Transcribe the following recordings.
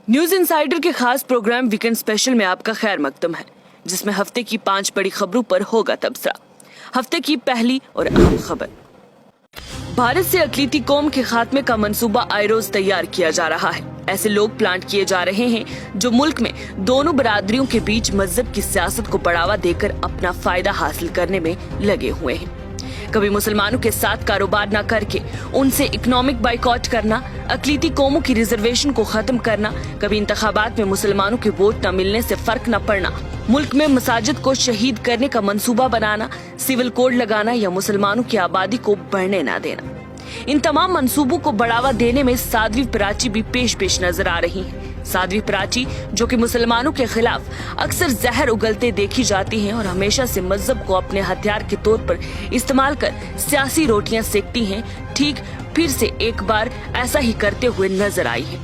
News insider के खास programme weekend special में आपका खैर मकदम है, जिसमें हफ्ते की 5 बड़ी खबरों पर होगा तबसरा। हफ्ते की पहली और अहम खबर, भारत से अकलीती कौम के खात्मे का मंसूबा आए रोज तैयार किया जा रहा है। ऐसे लोग प्लांट किए जा रहे हैं जो मुल्क में दोनों बरादरियों के बीच मजहब की सियासत को बढ़ावा देकर अपना फायदा हासिल करने में लगे हुए हैं। कभी मुसलमानों के साथ कारोबार न करके उनसे इकोनॉमिक बाइकॉट करना, अकलीती कौमों की रिजर्वेशन को खत्म करना, कभी इंतखाबात में मुसलमानों के वोट न मिलने से फर्क न पड़ना, मुल्क में मसाजिद को शहीद करने का मंसूबा बनाना, सिविल कोड लगाना या मुसलमानों की आबादी को बढ़ने न देना। इन तमाम मंसूबों को बढ़ावा देने में साध्वी प्राची भी पेश नजर आ रही हैं। साध्वी प्राची जो कि मुसलमानों के खिलाफ अक्सर जहर उगलते देखी जाती हैं और हमेशा से मजहब को अपने हथियार के तौर पर इस्तेमाल कर सियासी रोटियां सेकती हैं, ठीक फिर से एक बार ऐसा ही करते हुए नजर आई है।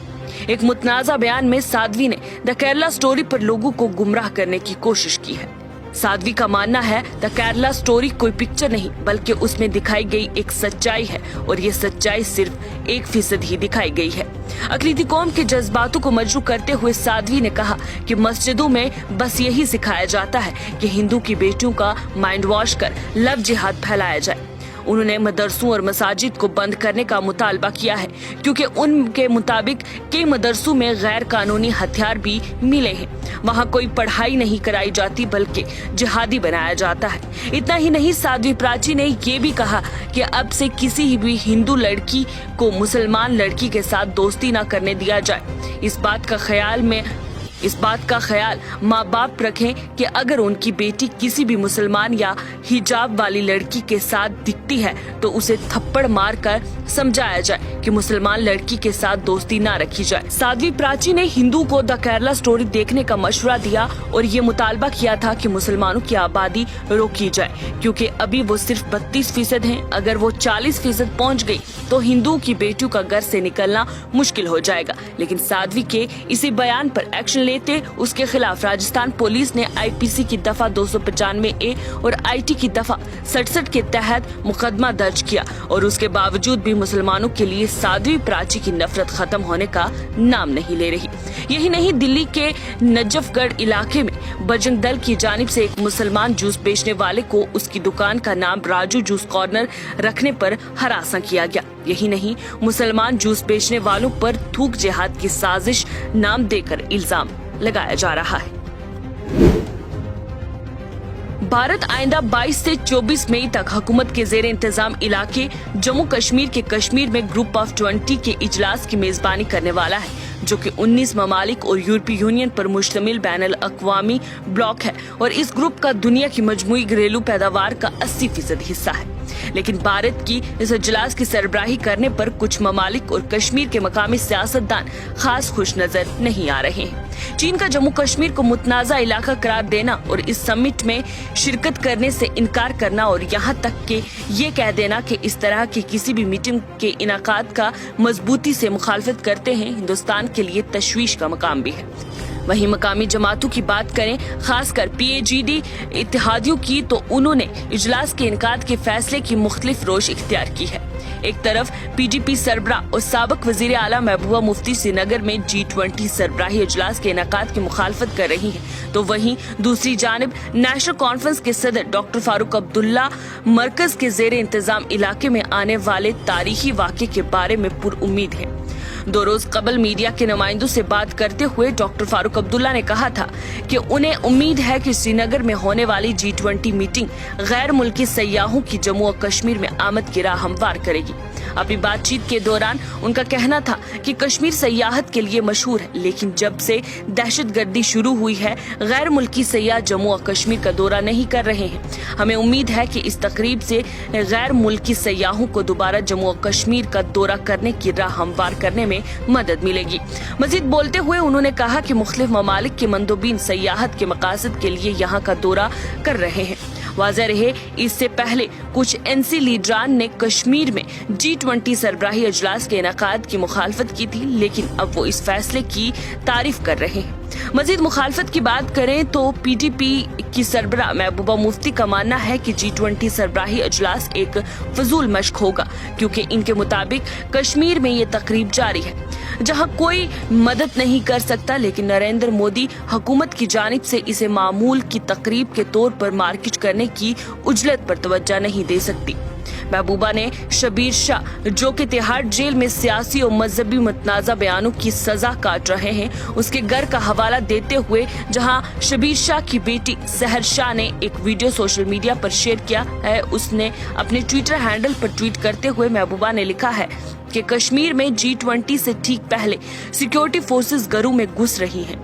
एक मुतनाज़ा बयान में साध्वी ने द केरला स्टोरी पर लोगों को गुमराह करने की कोशिश की है। साध्वी का मानना है द केरला स्टोरी कोई पिक्चर नहीं बल्कि उसमें दिखाई गई एक सच्चाई है और ये सच्चाई सिर्फ 1% ही दिखाई गई है। अकलीती कौम के जज्बातों को मजरू करते हुए साध्वी ने कहा कि मस्जिदों में बस यही सिखाया जाता है कि हिंदू की बेटियों का माइंड वॉश कर लव जिहाद फैलाया जाए। उन्होंने मदरसों और मसाजिद को बंद करने का मुतालबा किया है क्योंकि उनके मुताबिक कई मदरसों में गैर कानूनी हथियार भी मिले हैं। वहाँ कोई पढ़ाई नहीं कराई जाती बल्कि जिहादी बनाया जाता है। इतना ही नहीं, साध्वी प्राची ने ये भी कहा कि अब से किसी भी हिंदू लड़की को मुसलमान लड़की के साथ दोस्ती न करने दिया जाए। इस बात का ख्याल माँ बाप रखें कि अगर उनकी बेटी किसी भी मुसलमान या हिजाब वाली लड़की के साथ दिखती है तो उसे थप्पड़ मार कर समझाया जाए कि मुसलमान लड़की के साथ दोस्ती ना रखी जाए। साध्वी प्राची ने हिंदू को द केरला स्टोरी देखने का मशवरा दिया और ये मुतालबा किया था कि मुसलमानों की आबादी रोकी जाए क्योंकि अभी वो सिर्फ 32% हैं। अगर वो 40% पहुँच गई तो हिंदुओं की बेटियों का घर से निकलना मुश्किल हो जाएगा। लेकिन साध्वी के इसी बयान पर एक्शन लेते उसके खिलाफ राजस्थान पुलिस ने आईपीसी की दफा 295A और आईटी की दफा 67 के तहत मुकदमा दर्ज किया और उसके बावजूद भी मुसलमानों के लिए साध्वी प्राची की नफरत खत्म होने का नाम नहीं ले रही। यही नहीं, दिल्ली के नजफगढ़ इलाके में बजरंग दल की जानिब से एक मुसलमान जूस बेचने वाले को उसकी दुकान का नाम राजू जूस कॉर्नर रखने पर हरासा किया गया। यही नहीं, मुसलमान जूस बेचने वालों पर थूक जिहाद की साजिश नाम देकर इल्जाम लगाया जा रहा है। भारत आइंदा 22 से 24 मई तक हुकूमत के जेर इंतजाम इलाके जम्मू कश्मीर के कश्मीर में ग्रुप ऑफ 20 के इजलास की मेजबानी करने वाला है, जो कि 19 ममालिक और यूरोपीय यूनियन पर मुश्तमिल बैनुल अक़वामी ब्लॉक है और इस ग्रुप का दुनिया की मजमूई घरेलू पैदावार का 80% हिस्सा है। लेकिन भारत की इस इजलास की सरबराही करने पर कुछ ममालिक और कश्मीर के मकामी सियासतदान खास खुश नजर नहीं आ रहे हैं। चीन का जम्मू कश्मीर को मुतनाज़ा इलाका करार देना और इस समिट में शिरकत करने से इनकार करना और यहाँ तक कि ये कह देना कि इस तरह की किसी भी मीटिंग के इनाकाद का मजबूती से मुखालफत करते हैं, हिंदुस्तान के लिए तशवीश का मकाम भी है। वहीं मकामी जमातों की बात करें, खासकर PAGD इत्तेहादियों की, तो उन्होंने इजलास के इनकाद के फैसले की मुख्तलिफ रोश इख्तियार की है। एक तरफ PDP सरबरा और साबिक वजीर आला महबूबा मुफ्ती श्रीनगर में G20 सरबराही इजलास के इनकाद की मुखालफत कर रही है, तो वहीं दूसरी जानिब नेशनल कॉन्फ्रेंस के सदर डॉक्टर फारूक अब्दुल्ला मरकज के जेर इंतजाम इलाके में आने वाले तारीखी वाक़े के बारे में पुरउम्मीद है। 2 रोज कबल मीडिया के नुमाइंदों से बात करते हुए डॉक्टर फारूक अब्दुल्ला ने कहा था कि उन्हें उम्मीद है कि श्रीनगर में होने वाली G20 मीटिंग गैर मुल्की सयाहों की जम्मू और कश्मीर में आमद की राह हमवार करेगी। अपनी बातचीत के दौरान उनका कहना था कि कश्मीर सयाहत के लिए मशहूर है, लेकिन जब से दहशतगर्दी शुरू हुई है गैर मुल्की सयाह जम्मू और कश्मीर का दौरा नहीं कर रहे हैं। हमें उम्मीद है कि इस तकरीब से गैर मुल्की सयाहों को दोबारा जम्मू और कश्मीर का दौरा करने की राह हमवार करने में मदद मिलेगी। मजीद बोलते हुए उन्होंने कहा कि मुख्तलिफ ममालिक के मंदोबीन सयाहत के मकासद के लिए यहाँ का दौरा कर रहे हैं। वाज़ेह रहे, इससे पहले कुछ NC लीडरान ने कश्मीर में G20 सरबराही इजलास के इनकाद की मुखालफत की थी, लेकिन अब वो इस फैसले की तारीफ कर रहे हैं। मजीद मुखालफत की बात करें तो PDP की सरबराह महबूबा मुफ्ती का मानना है कि G20 सरबराही इजलास एक फजूल मशक होगा क्योंकि इनके मुताबिक कश्मीर में ये तकरीब जारी है। जहां कोई मदद नहीं कर सकता, लेकिन नरेंद्र मोदी हुकूमत की जानिब से इसे मामूल की तकरीब के तौर पर मार्केट करने की उजलत पर तवज्जो नहीं दे सकती। महबूबा ने शबीर शाह, जो कि तिहाड़ जेल में सियासी और मजहबी मुतनाज़ा बयानों की सजा काट रहे हैं, उसके घर का हवाला देते हुए जहां शबीर शाह की बेटी सहर शाह ने एक वीडियो सोशल मीडिया पर शेयर किया है, उसने अपने ट्विटर हैंडल पर ट्वीट करते हुए महबूबा ने लिखा है कि कश्मीर में G20 से ठीक पहले सिक्योरिटी फोर्सेस घरों में घुस रही हैं,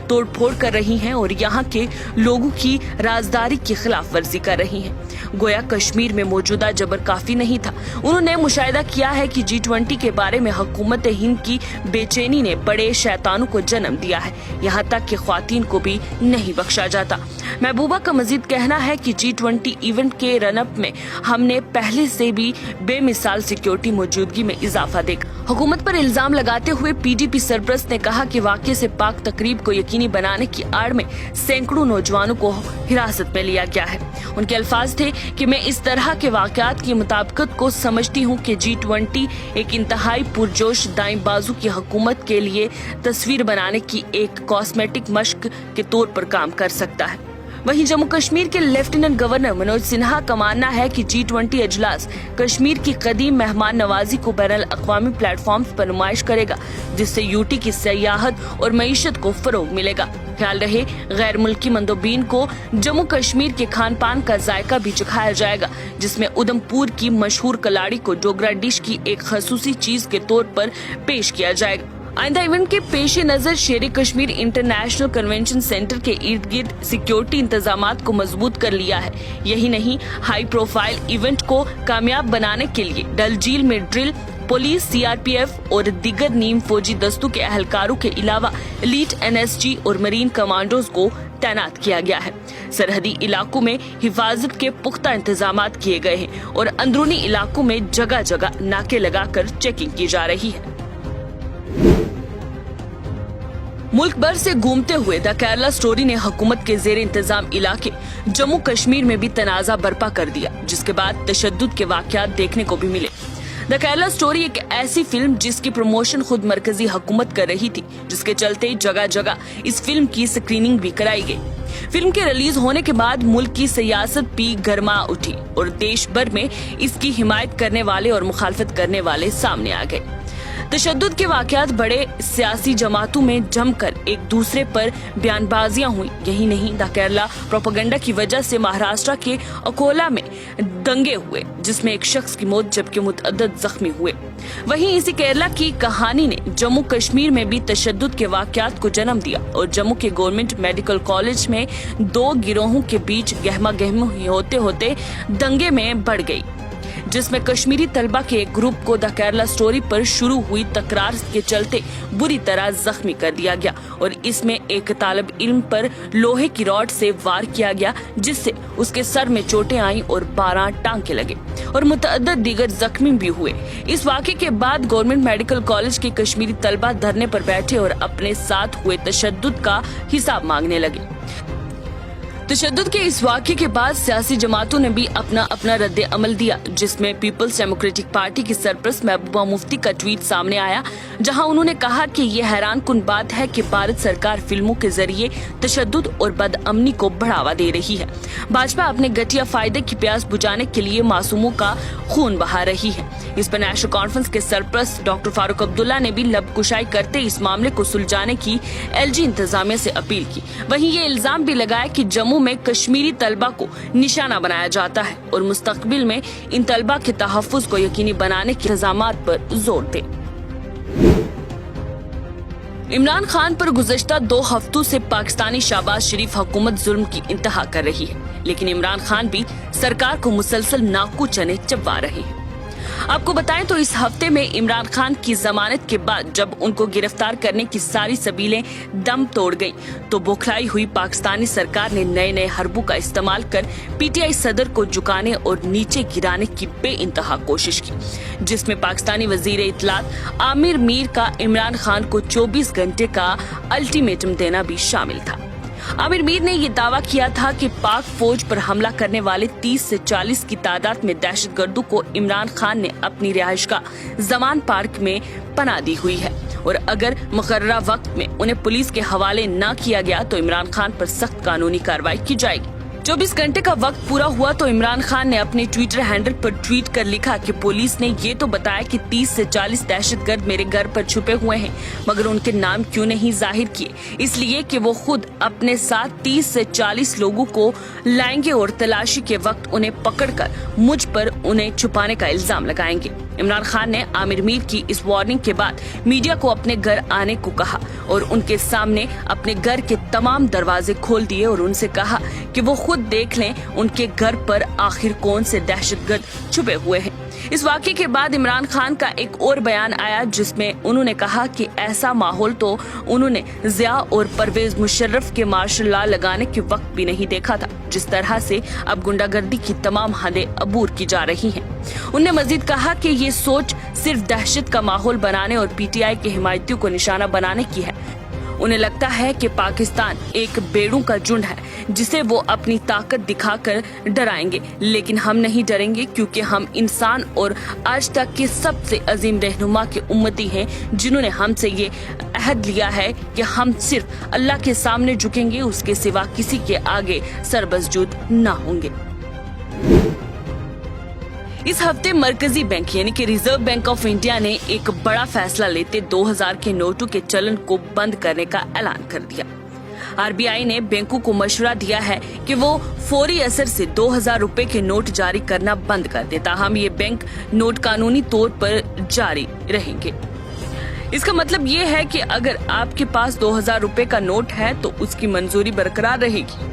तोड़फोड़ कर रही हैं और यहाँ के लोगों की राजदारी की खिलाफ वर्जी कर रही हैं। गोया कश्मीर में मौजूदा जबर काफी नहीं था। उन्होंने मुशाहिदा किया है कि G20 के बारे में हुकूमत हिंद की बेचैनी ने बड़े शैतानों को जन्म दिया है, यहाँ तक कि ख्वातीन को भी नहीं बख्शा जाता। महबूबा का मजीद कहना है कि G20 इवेंट के रनअप में हमने पहले से भी बेमिसाल सिक्योरिटी मौजूदगी में इजाफा देखा। हुकूमत पर इल्जाम लगाते हुए PDP सरपरस्त ने कहा कि वाक़े से पाक तकरीब को यकीनी बनाने की आड़ में सैकड़ों नौजवानों को हिरासत में लिया गया है। उनके अल्फाज थे कि मैं इस तरह के वाक़यात की मुताबिकत को समझती हूँ कि G20 एक इंतहाई पुरजोश दाएं बाजू की हुकूमत के लिए तस्वीर बनाने की एक कॉस्मेटिक मश्क के तौर पर काम कर सकता है। वहीं जम्मू कश्मीर के लेफ्टिनेंट गवर्नर मनोज सिन्हा का मानना है कि G20 इजलास कश्मीर की कदीम मेहमान नवाजी को बैनुल अक़वामी प्लेटफॉर्म पर नुमाइश करेगा, जिससे यूटी की सियाहत और मईशत को फरोग मिलेगा। ख्याल रहे गैर मुल्की मंदोबीन को जम्मू कश्मीर के खान पान का जायका भी चखाया जाएगा, जिसमें उधमपुर की मशहूर कलाड़ी को डोगरा डिश की एक खसूसी चीज के तौर पर पेश किया जाएगा। आइंदा इवेंट के पेश नजर शेर कश्मीर इंटरनेशनल कन्वेंशन सेंटर के इर्द गिर्द सिक्योरिटी इंतजामात को मजबूत कर लिया है। यही नहीं, हाई प्रोफाइल इवेंट को कामयाब बनाने के लिए डल झील में ड्रिल, पुलिस, CRPF और दीगर नीम फौजी दस्तों के अहलकारों के अलावा एलीट NSG और मरीन कमांडोज को तैनात किया गया है। सरहदी इलाकों में हिफाजत के पुख्ता इंतजामात किए गए हैं और अंदरूनी इलाकों में जगह जगह नाके लगाकर चेकिंग की जा रही है। मुल्क भर से घूमते हुए द केरला स्टोरी ने हुकूमत के जेर इंतजाम इलाके जम्मू कश्मीर में भी तनाजा बर्पा कर दिया, जिसके बाद तशद्दुद के वाकयात देखने को भी मिले। द केरला स्टोरी एक ऐसी फिल्म जिसकी प्रमोशन खुद मरकजी हुकूमत कर रही थी, जिसके चलते जगह जगह इस फिल्म की स्क्रीनिंग भी कराई गई। फिल्म के रिलीज होने के बाद मुल्क की सियासत भी गर्मा उठी और देश भर में इसकी हिमायत करने वाले और मुखालफत करने वाले सामने आ गए। तशद्दुद के वाकयात बड़े सियासी जमातों में जमकर एक दूसरे पर बयानबाजियां हुई। यही नहीं, द केरला प्रोपेगेंडा की वजह से महाराष्ट्र के अकोला में दंगे हुए, जिसमें एक शख्स की मौत जबकि मुतअद्दिद जख्मी हुए। वहीं इसी केरला की कहानी ने जम्मू कश्मीर में भी तशद्दुद के वाकयात को जन्म दिया और जम्मू के गवर्नमेंट मेडिकल कॉलेज में दो गिरोहों के बीच गहमा गहमी होते होते दंगे में बढ़ गई, जिसमें कश्मीरी तलबा के एक ग्रुप को द केरला स्टोरी पर शुरू हुई तकरार के चलते बुरी तरह जख्मी कर दिया गया और इसमें एक तालिब इल्म पर लोहे की रॉड से वार किया गया, जिससे उसके सर में चोटें आईं और 12 टांके लगे और मुतअद्दिद दीगर जख्मी भी हुए। इस वाक़े के बाद गवर्नमेंट मेडिकल कॉलेज के कश्मीरी तलबा धरने पर बैठे और अपने साथ हुए तशद्दुद का हिसाब मांगने लगे। तशद्दुद के इस वाक़े के बाद सियासी जमातों ने भी अपना अपना रद्द अमल दिया, जिसमें पीपल्स डेमोक्रेटिक पार्टी की सरपरस्त महबूबा मुफ्ती का ट्वीट सामने आया, जहां उन्होंने कहा कि ये हैरानकुन बात है कि भारत सरकार फिल्मों के जरिए तशद्दुद और बदअमनी को बढ़ावा दे रही है। भाजपा अपने घटिया फायदे की प्यास बुझाने के लिए मासूमों का खून बहा रही है। इस पर नेशनल कॉन्फ्रेंस के सरपरस्त डॉक्टर फारूक अब्दुल्ला ने भी लबकुशाई करते इस मामले को सुलझाने की LG इंतजामिया से अपील की। वहीं ये इल्जाम भी लगाया कि जम्मू में कश्मीरी तलबा को निशाना बनाया जाता है और मुस्तकबिल में इन तलबा के तहफ्फुज को यकीनी बनाने के इंतजामात पर जोर दे। इमरान खान पर गुज़श्ता 2 हफ्तों से पाकिस्तानी शहबाज शरीफ हुकूमत जुल्म की इंतहा कर रही है, लेकिन इमरान खान भी सरकार को मुसलसल नाकू चने चबा रहे हैं। आपको बताएं तो इस हफ्ते में इमरान खान की जमानत के बाद जब उनको गिरफ्तार करने की सारी सबीलें दम तोड़ गईं, तो बौखलाई हुई पाकिस्तानी सरकार ने नए नए हरबों का इस्तेमाल कर PTI सदर को झुकाने और नीचे गिराने की बेइंतहा कोशिश की, जिसमें पाकिस्तानी वजीर इत्तलात आमिर मीर का इमरान खान को 24 घंटे का अल्टीमेटम देना भी शामिल था। आमिर मीर ने ये दावा किया था कि पाक फौज पर हमला करने वाले 30 से 40 की तादाद में दहशतगर्दों को इमरान खान ने अपनी रिहाइशगाह जमान पार्क में पनाह दी हुई है और अगर मुकर्ररा वक्त में उन्हें पुलिस के हवाले न किया गया तो इमरान खान पर सख्त कानूनी कार्रवाई की जाएगी। 24 घंटे का वक्त पूरा हुआ तो इमरान खान ने अपने ट्विटर हैंडल पर ट्वीट कर लिखा कि पुलिस ने ये तो बताया कि 30 से 40 दहशतगर्द मेरे घर पर छुपे हुए हैं, मगर उनके नाम क्यों नहीं जाहिर किए? इसलिए कि वो खुद अपने साथ 30 से 40 लोगों को लाएंगे और तलाशी के वक्त उन्हें पकड़कर मुझ पर उन्हें छुपाने का इल्जाम लगाएंगे। इमरान खान ने आमिर मीर की इस वार्निंग के बाद मीडिया को अपने घर आने को कहा और उनके सामने अपने घर के तमाम दरवाजे खोल दिए और उनसे कहा कि वो खुद देख लें उनके घर पर आखिर कौन से दहशतगर्द छुपे हुए हैं। इस वाकये के बाद इमरान खान का एक और बयान आया जिसमें उन्होंने कहा कि ऐसा माहौल तो उन्होंने जिया और परवेज मुशर्रफ के मार्शल लॉ लगाने के वक्त भी नहीं देखा था, जिस तरह से अब गुंडागर्दी की तमाम हदें अबूर की जा रही हैं। उन्होंने मजीद कहा कि ये सोच सिर्फ दहशत का माहौल बनाने और पीटीआई के हिमायतियों को निशाना बनाने की है। उन्हें लगता है कि पाकिस्तान एक बेड़ों का झुंड है जिसे वो अपनी ताकत दिखाकर डराएंगे, लेकिन हम नहीं डरेंगे क्योंकि हम इंसान और आज तक के सबसे अजीम रहनुमा के उम्मती हैं जिन्होंने हमसे ये अहद लिया है कि हम सिर्फ अल्लाह के सामने झुकेंगे, उसके सिवा किसी के आगे सरबसजूद ना होंगे। इस हफ्ते मरकजी बैंक यानी कि रिजर्व बैंक ऑफ इंडिया ने एक बड़ा फैसला लेते 2000 के नोटों के चलन को बंद करने का ऐलान कर दिया। आरबीआई ने बैंकों को मशवरा दिया है कि वो फौरी असर से 2000 रुपए के नोट जारी करना बंद कर दे, ताहम ये बैंक नोट कानूनी तौर पर जारी रहेंगे। इसका मतलब ये है कि अगर आपके पास 2000 रुपए का नोट है तो उसकी मंजूरी बरकरार रहेगी।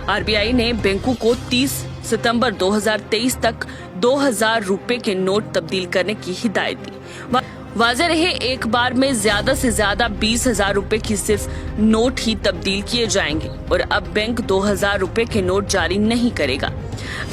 आरबीआई ने बैंकों को 30 सितंबर 2023 तक 2000 रुपए के नोट तब्दील करने की हिदायत दी। वाज़ेह रहे एक बार में ज्यादा से ज्यादा 20,000 रुपए की सिर्फ नोट ही तब्दील किए जाएंगे और अब बैंक 2000 रुपए के नोट जारी नहीं करेगा।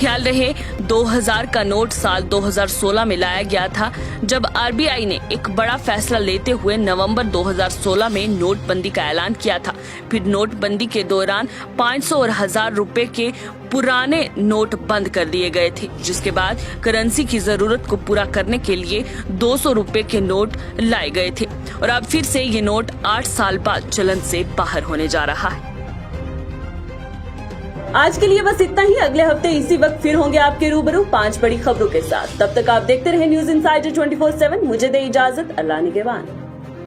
ख्याल रहे 2000 का नोट साल 2016 में लाया गया था, जब आरबीआई ने एक बड़ा फैसला लेते हुए नवंबर 2016 में नोटबंदी का ऐलान किया था। फिर नोटबंदी के दौरान 500 और 1000 रुपए के पुराने नोट बंद कर दिए गए थे, जिसके बाद करेंसी की जरूरत को पूरा करने के लिए 200 रुपए के नोट लाए गए थे और अब फिर से ये नोट 8 साल बाद चलन से बाहर होने जा रहा है। आज के लिए बस इतना ही। अगले हफ्ते इसी वक्त फिर होंगे आपके रूबरू 5 बड़ी खबरों के साथ। तब तक आप देखते रहे न्यूज इनसाइडर 24/7। मुझे दे इजाजत, अल्लाह निगहबान।